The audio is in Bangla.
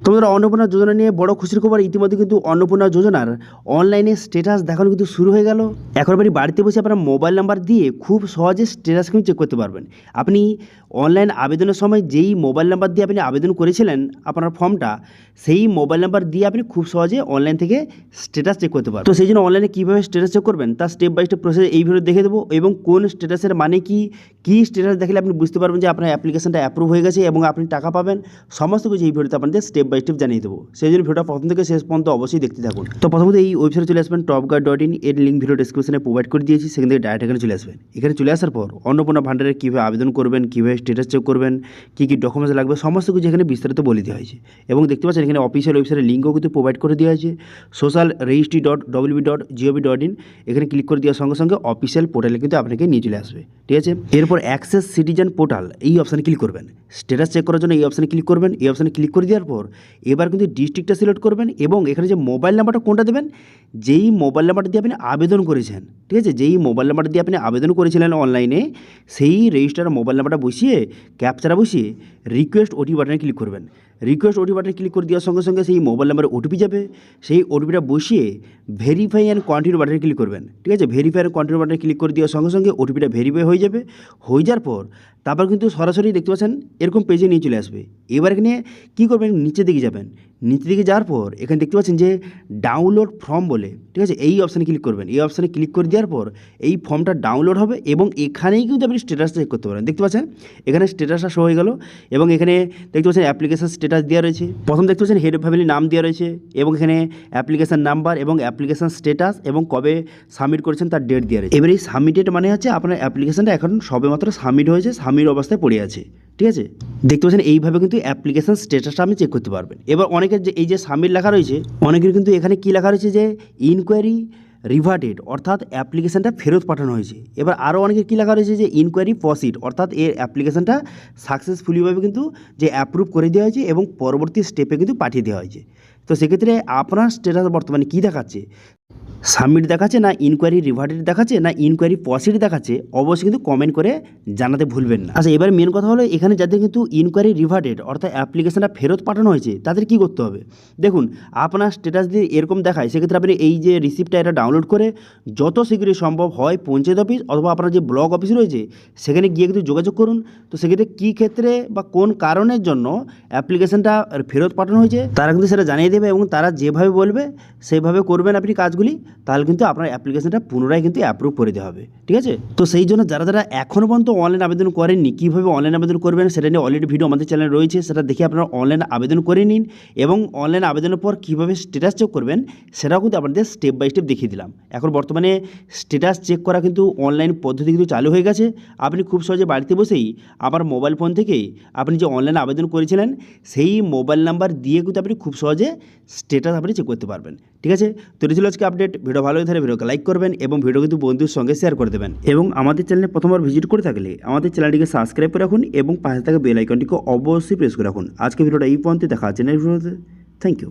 তোমাদের অন্নপূর্ণা যোজনা নিয়ে বড় খুশির খবর। ইতিমধ্যে কিন্তু অন্নপূর্ণা যোজনার অনলাইনে স্ট্যাটাস দেখানো কিন্তু শুরু হয়ে গেল। এখন বাড়িতে বসে আপনার মোবাইল নাম্বার দিয়ে খুব সহজে স্ট্যাটাস কিন্তু চেক করতে পারবেন। আপনি অনলাইন আবেদনের সময় যেই মোবাইল নাম্বার দিয়ে আপনি আবেদন করেছিলেন আপনার ফর্মটা, সেই মোবাইল নাম্বার দিয়ে আপনি খুব সহজে অনলাইন থেকে স্ট্যাটাস চেক করতে পারবেন। তো সেই জন্য অনলাইনে কীভাবে স্ট্যাটাস চেক করবেন তার স্টেপ বাই স্টেপ প্রসেস এই ভিডিও দেখে দেবো, এবং কোন স্ট্যাটাসের মানে কী স্ট্যাটাস দেখলে আপনি বুঝতে পারবেন যে আপনার অ্যাপ্লিকেশনটা অ্যাপ্রুভ হয়ে গেছে এবং আপনি টাকা পাবেন, সমস্ত কিছু এই ভিডিওতে আপনাদের স্টেপ বাই স্টেপ জানিয়ে দেবো। সেই জন্য ভিডিওটা প্রথম থেকে শেষ পর্যন্ত অবশ্যই দেখতে থাকুন। তো প্রথমত এই ওয়েবসাইটে চলে আসবেন topguard.in, এর লিঙ্ক ভিডিও ডেসক্রিপশনে প্রোভাইড করে দিয়েছি, সেখান থেকে ডাইরেক্ট এখানে চলে আসবেন। এখানে চলে আসার পর অন্নপূর্ণা ভান্ডারে কীভাবে আবেদন করবেন, কীভাবে স্ট্যাটাস চেক করবেন, কী কী ডকুমেন্টস লাগবে, সমস্ত কিছু এখানে বিস্তারিত বলে দেওয়া হয়েছে। এবং দেখতে পাচ্ছেন এখানে অফিসিয়াল ওয়েবসাইটের লিঙ্কও কিন্তু প্রোভাইড করে দেওয়া হয়েছে, social.registry.wb.gov.in। এখানে ক্লিক করে দেওয়ার সঙ্গে সঙ্গে অফিসিয়াল পোর্টালে কিন্তু আপনাকে নিয়ে চলে আসবে, ঠিক আছে। এরপর অ্যাক্সেস সিটিজেন পোর্টাল এই অপশানে ক্লিক করবেন। স্ট্যাটাস চেক করার জন্য এই অপশানে ক্লিক করবেন। এই অপশানে ক্লিক করে দেওয়ার পর এবার কিন্তু ডিস্ট্রিক্টটা সিলেক্ট করবেন এবং এখানে যে মোবাইল নাম্বারটা কোনটা দেবেন, যেই মোবাইল নাম্বারটা দিয়ে আপনি আবেদন করেছেন, ঠিক আছে, যেই মোবাইল নাম্বারটা দিয়ে আপনি আবেদন করেছিলেন অনলাইনে, সেই রেজিস্টার মোবাইল নাম্বারটা বসিয়ে ক্যাপচারা বসিয়ে রিকোয়েস্ট ওটিপি বাটনে ক্লিক করবেন। রিকোয়েস্ট ওটিপি বাটনে ক্লিক করে দেওয়ার সঙ্গে সঙ্গে সেই মোবাইল নাম্বারে ওটিপি যাবে। সেই ওটিপিটা বসিয়ে ভেরিফাই অ্যান্ড কন্টিনিউ বাটনে ক্লিক করবেন, ঠিক আছে। ভেরিফাই অ্যান্ড কন্টিনিউ বাটনে ক্লিক করে দেওয়ার সঙ্গে সঙ্গে ওটিপিটা ভেরিফাই হয়ে যাবে। হয়ে যাওয়ার পর তারপর কিন্তু সরাসরি দেখতে পাচ্ছেন এরকম পেজে নিয়ে চলে আসবে। এবার এখানে কী করবেন, নিচের দিকে যাবেন। নিচের দিকে যাওয়ার পর এখানে দেখতে পাচ্ছেন যে ডাউনলোড ফর্ম বলে, ঠিক আছে, এই অপশানে ক্লিক করবেন। এই অপশানে ক্লিক করে দেওয়ার পর এই ফর্মটা ডাউনলোড হবে এবং এখানেই কিন্তু আপনি স্ট্যাটাসটা চেক করতে পারেন। দেখতে পাচ্ছেন এখানে স্ট্যাটাসটা শো হয়ে গেল এবং এখানে দেখতে পাচ্ছেন অ্যাপ্লিকেশন স্ট্যাটাস দেওয়া রয়েছে। প্রথম দেখতে পাচ্ছেন হেড অফ ফ্যামিলি নাম দেওয়া রয়েছে এবং এখানে অ্যাপ্লিকেশন নাম্বার এবং অ্যাপ্লিকেশন স্ট্যাটাস এবং কবে সাবমিট করেছেন তার ডেট দেওয়া রয়েছে। এবার এই সাবমিটেড মানে হচ্ছে আপনার অ্যাপ্লিকেশনটা এখন সবেমাত্র সাবমিট হয়েছে, সাবমিট অবস্থায় পড়ে আছে, ঠিক আছে। দেখতে পাচ্ছেন এইভাবে কিন্তু অ্যাপ্লিকেশন স্ট্যাটাসটা আপনি চেক করতে পারবেন। এবার অনেকের যে এই যে সাবমিট লেখা রয়েছে, অনেকের কিন্তু এখানে কী লেখা রয়েছে যে ইনকোয়ারি রিভার্টেড, অর্থাৎ অ্যাপ্লিকেশনটা ফেরত পাঠানো হয়েছে। এবার আরও অনেকের কী লেখা রয়েছে যে ইনকোয়ারি প্রসিড, অর্থাৎ এর অ্যাপ্লিকেশনটা সাকসেসফুলিভাবে কিন্তু যে অ্যাপ্রুভ করে দেওয়া হয়েছে এবং পরবর্তী স্টেপে কিন্তু পাঠিয়ে দেওয়া হয়েছে। তো সেক্ষেত্রে আপনার স্ট্যাটাস বর্তমানে কী দেখাচ্ছে, সাবমিট দেখাচ্ছে না ইনকোয়ারি রিভার্টেড দেখাচ্ছে না ইনকোয়ারি প্রসিড দেখাচ্ছে, অবশ্যই কিন্তু কমেন্ট করে জানাতে ভুলবেন না। আচ্ছা, এবার মেন কথা হলো এখানে যাদের কিন্তু ইনকোয়ারি রিভার্টেড অর্থাৎ অ্যাপ্লিকেশনটা ফেরত পাঠানো হয়েছে তাদের কী করতে হবে। দেখুন, আপনার স্ট্যাটাস দিয়ে এরকম দেখায়, সেক্ষেত্রে আপনি এই যে রিসিপ্টটা এটা ডাউনলোড করে যত শীঘ্রই সম্ভব হয় পঞ্চায়েত অফিস অথবা আপনার যে ব্লক অফিস রয়েছে সেখানে গিয়ে কিন্তু যোগাযোগ করুন। তো সেক্ষেত্রে কী ক্ষেত্রে বা কোন কারণের জন্য অ্যাপ্লিকেশনটা ফেরত পাঠানো হয়েছে তারা কিন্তু সেটা জানিয়ে দেবে এবং তারা যেভাবে বলবে সেইভাবে করবেন আপনি কাজগুলি, তাহলে কিন্তু আপনার অ্যাপ্লিকেশনটা পুনরায় কিন্তু অ্যাপ্রুভ করে দেওয়া হবে, ঠিক আছে। তো সেই জন্য যারা যারা এখনও পর্যন্ত অনলাইন আবেদন করেননি, কীভাবে অনলাইন আবেদন করবেন সেটা নিয়ে অলরেডি ভিডিও আমাদের চ্যানেলে রয়েছে, সেটা দেখে আপনারা অনলাইন আবেদন করে নিন এবং অনলাইন আবেদনের পর কীভাবে স্ট্যাটাস চেক করবেন সেটাও কিন্তু আপনাদের স্টেপ বাই স্টেপ দেখিয়ে দিলাম। এখন বর্তমানে স্ট্যাটাস চেক করা কিন্তু অনলাইন পদ্ধতি কিন্তু চালু হয়ে গেছে। আপনি খুব সহজে বাড়িতে বসেই আমার মোবাইল ফোন থেকেই আপনি যে অনলাইন আবেদন করেছিলেন সেই মোবাইল নাম্বার দিয়ে কিন্তু আপনি খুব সহজে স্ট্যাটাস আপনি চেক করতে পারবেন, ঠিক আছে। তো এটা ছিল আজকে আপডেট। ভিডিও ভালো হয়ে থাকলে ভিডিওকে লাইক করবেন এবং ভিডিও কিন্তু বন্ধুর সঙ্গে শেয়ার করে দেবেন এবং আমাদের চ্যানেলে প্রথমবার ভিজিট করে থাকলে আমাদের চ্যানেলটিকে সাবস্ক্রাইব করে রাখুন এবং পাশে থাকা বেল আইকনটিকে অবশ্যই প্রেস করে রাখুন। আজকে ভিডিওটা এই পর্যন্ত, দেখা হচ্ছে নেক্সট ভিডিওতে। Thank you.